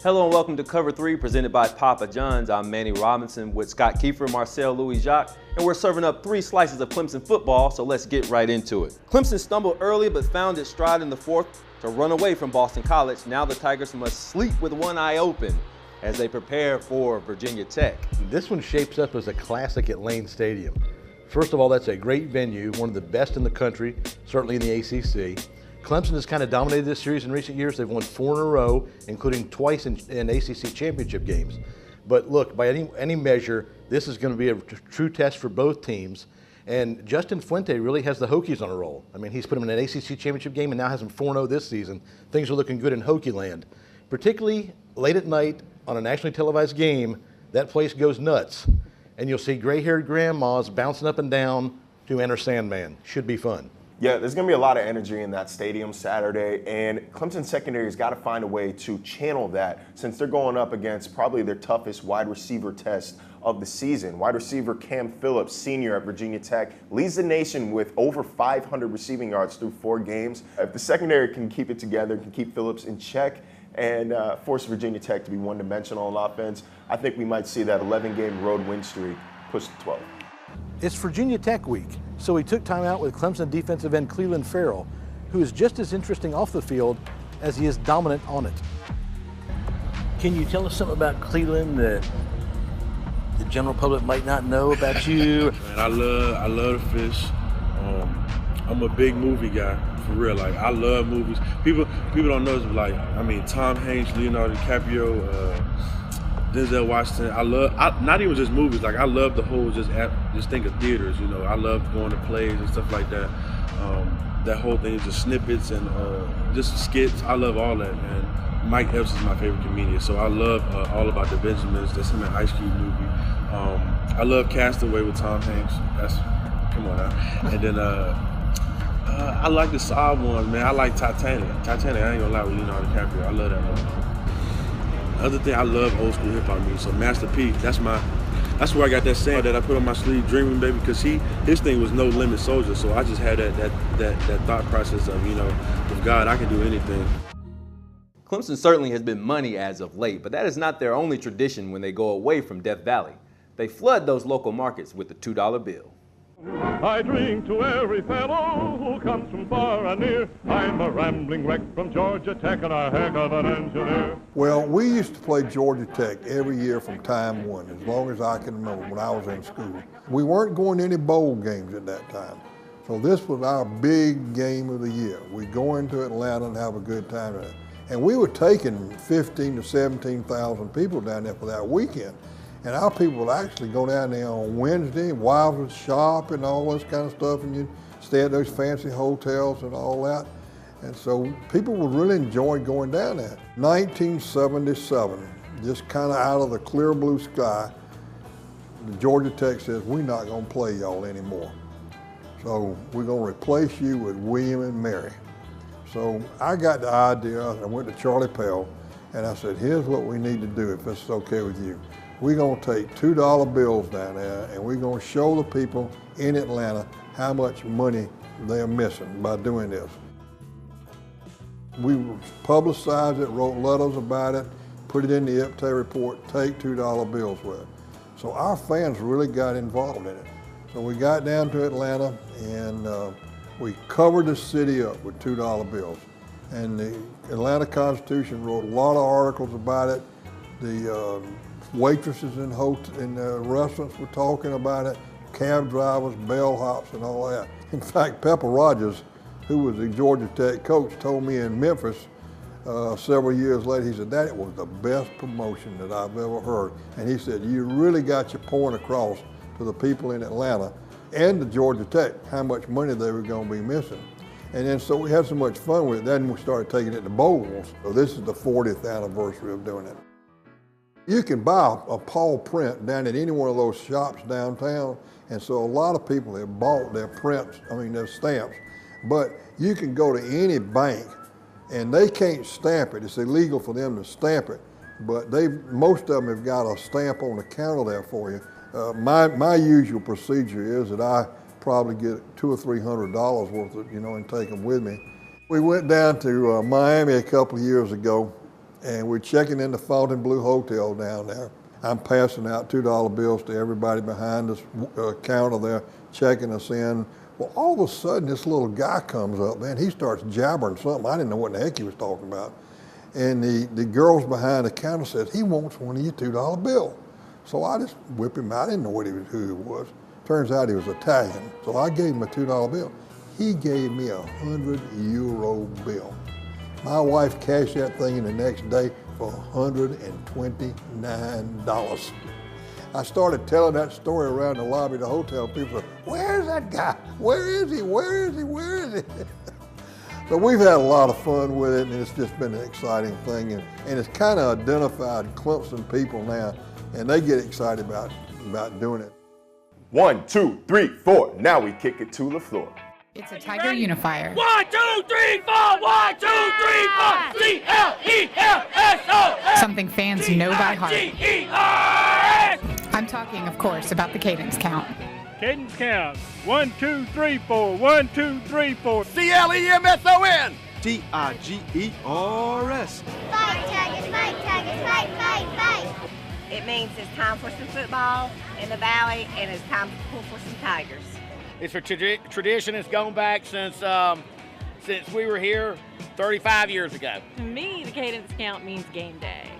Hello and welcome to Cover 3 presented by Papa John's. I'm Manny Robinson with Scott Kiefer, Marcel Louis-Jacques, and we're serving up 3 slices of Clemson football, so let's get right into it. Clemson stumbled early but found its stride in the fourth to run away from Boston College. Now the Tigers must sleep with one eye open as they prepare for Virginia Tech. This one shapes up as a classic at Lane Stadium. First of all, that's a great venue, one of the best in the country, certainly in the ACC. Clemson has kind of dominated this series in recent years. They've won 4 in a row, including twice in ACC championship games. But look, by any measure, this is going to be a true test for both teams. And Justin Fuente really has the Hokies on a roll. I mean, he's put them in an ACC championship game and now has them 4-0 this season. Things are looking good in Hokie land. Particularly late at night on a nationally televised game, that place goes nuts. And you'll see gray-haired grandmas bouncing up and down to Enter Sandman. Should be fun. Yeah, there's going to be a lot of energy in that stadium Saturday, and Clemson secondary has got to find a way to channel that since they're going up against probably their toughest wide receiver test of the season. Wide receiver Cam Phillips, senior at Virginia Tech, leads the nation with over 500 receiving yards through 4 games. If the secondary can keep it together, can keep Phillips in check, and force Virginia Tech to be one-dimensional on offense, I think we might see that 11-game road win streak push to 12. It's Virginia Tech week, so we took time out with Clemson defensive end Clelin Ferrell, who is just as interesting off the field as he is dominant on it. Can you tell us something about Clelin that the general public might not know about you? Man, I love to fish. I'm a big movie guy, for real. Like, I love movies. People don't know this, but like, I mean, Tom Hanks, Leonardo DiCaprio, Denzel Washington. Not even just movies. Like, I love the whole just think of theaters. You know, I love going to plays and stuff like that. That whole thing is just snippets and just skits. I love all that. And Mike Epps is my favorite comedian, so I love All About the Benjamins. That's him, an Ice Cube movie. I love Castaway with Tom Hanks. Come on now. And then I like the Saab ones, man. I like Titanic. I ain't gonna lie, with Leonardo DiCaprio. I love that movie. Other thing, I love old school hip hop music. So Master P, that's where I got that saying that I put on my sleeve, Dreaming Baby, because his thing was No Limit Soldier. So I just had that thought process of, you know, with God, I can do anything. Clemson certainly has been money as of late, but that is not their only tradition when they go away from Death Valley. They flood those local markets with the $2 bill. I drink to every fellow who comes from far and near. I'm a rambling wreck from Georgia Tech and a heck of an engineer. Well, we used to play Georgia Tech every year from time one, as long as I can remember when I was in school. We weren't going to any bowl games at that time. So this was our big game of the year. We'd go into Atlanta and have a good time there. And we were taking 15 to 17,000 people down there for that weekend. And our people would actually go down there on Wednesday, wives would shop and all this kind of stuff, and you'd stay at those fancy hotels and all that. And so people would really enjoy going down there. 1977, just kind of out of the clear blue sky, the Georgia Tech says, we're not gonna play y'all anymore. So we're gonna replace you with William and Mary. So I got the idea, I went to Charlie Pell, and I said, here's what we need to do if it's okay with you. We're gonna take $2 bills down there and we're gonna show the people in Atlanta how much money they're missing by doing this. We publicized it, wrote letters about it, put it in the IPTAY report, take $2 bills with it. So our fans really got involved in it. So we got down to Atlanta and we covered the city up with $2 bills. And the Atlanta Constitution wrote a lot of articles about it. The waitresses in restaurants were talking about it, cab drivers, bellhops, and all that. In fact, Pepper Rogers, who was the Georgia Tech coach, told me in Memphis several years later, he said, that was the best promotion that I've ever heard. And he said, you really got your point across to the people in Atlanta and to Georgia Tech how much money they were going to be missing. And then so we had so much fun with it, then we started taking it to bowls. So this is the 40th anniversary of doing it. You can buy a Paul print down at any one of those shops downtown, and so a lot of people have bought their prints, their stamps, but you can go to any bank and they can't stamp it. It's illegal for them to stamp it, but most of them have got a stamp on the counter there for you. My usual procedure is that I probably get $200 or $300 worth of, and take them with me. We went down to Miami a couple of years ago, And we're checking in the Fontainebleau Hotel down there. I'm passing out $2 bills to everybody behind this counter there, checking us in. Well, all of a sudden, this little guy comes up, man. He starts jabbering something. I didn't know what the heck he was talking about. And the girls behind the counter says, he wants one of your $2 bills. So I just whip him out. I didn't know who he was. Turns out he was Italian. So I gave him a $2 bill. He gave me a €100 bill. My wife cashed that thing in the next day for $129. I started telling that story around the lobby of the hotel. People said, where's that guy? Where is he? Where is he? Where is he? So we've had a lot of fun with it, and it's just been an exciting thing. And it's kind of identified Clemson people now, and they get excited about doing it. 1, 2, 3, 4. Now we kick it to the floor. It's a Tiger unifier. 1, 2, 3, 4. 1, 2, 3, 4. C-L-E-M-S-O-N. Something fans know by heart. G-E-R-S. I'm talking, of course, about the cadence count. Cadence count. 1, 2, 3, 4. 1, 2, 3, 4. C-L-E-M-S-O-N. T-I-G-E-R-S. Fight, Tigers, fight, Tigers, fight, fight, fight. It means it's time for some football in the Valley, and it's time to pull for some Tigers. It's a tradition that's gone back since we were here 35 years ago. To me, the cadence count means game day.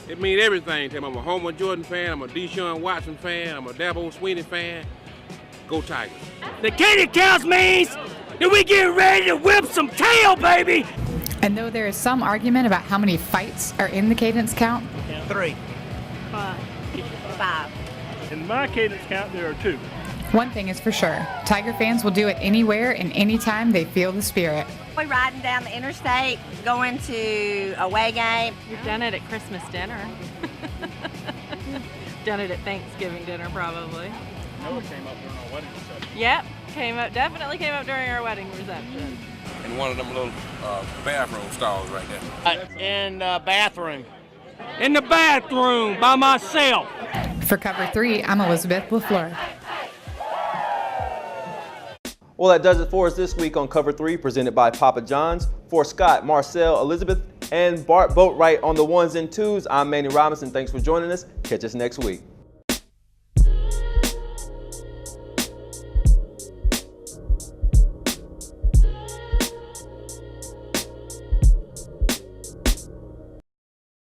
It means everything to me. I'm a Homer Jordan fan, I'm a Deshaun Watson fan, I'm a Dabo Swinney fan. Go Tigers. The cadence count means that we get ready to whip some tail, baby! And though there is some argument about how many fights are in the cadence count, 3. 5. In my cadence count, there are 2. one thing is for sure, Tiger fans will do it anywhere and anytime they feel the spirit. We're riding down the interstate, going to a away game. We've done it at Christmas dinner. Done it at Thanksgiving dinner, probably. Noah came up during our wedding reception. Yep, definitely came up during our wedding reception. In one of them little bathroom stalls right there. In the bathroom. In the bathroom by myself. For Cover 3, I'm Elizabeth LaFleur. Well, that does it for us this week on Cover 3, presented by Papa John's. For Scott, Marcel, Elizabeth, and Bart Boatwright on the ones and twos, I'm Manny Robinson. Thanks for joining us. Catch us next week.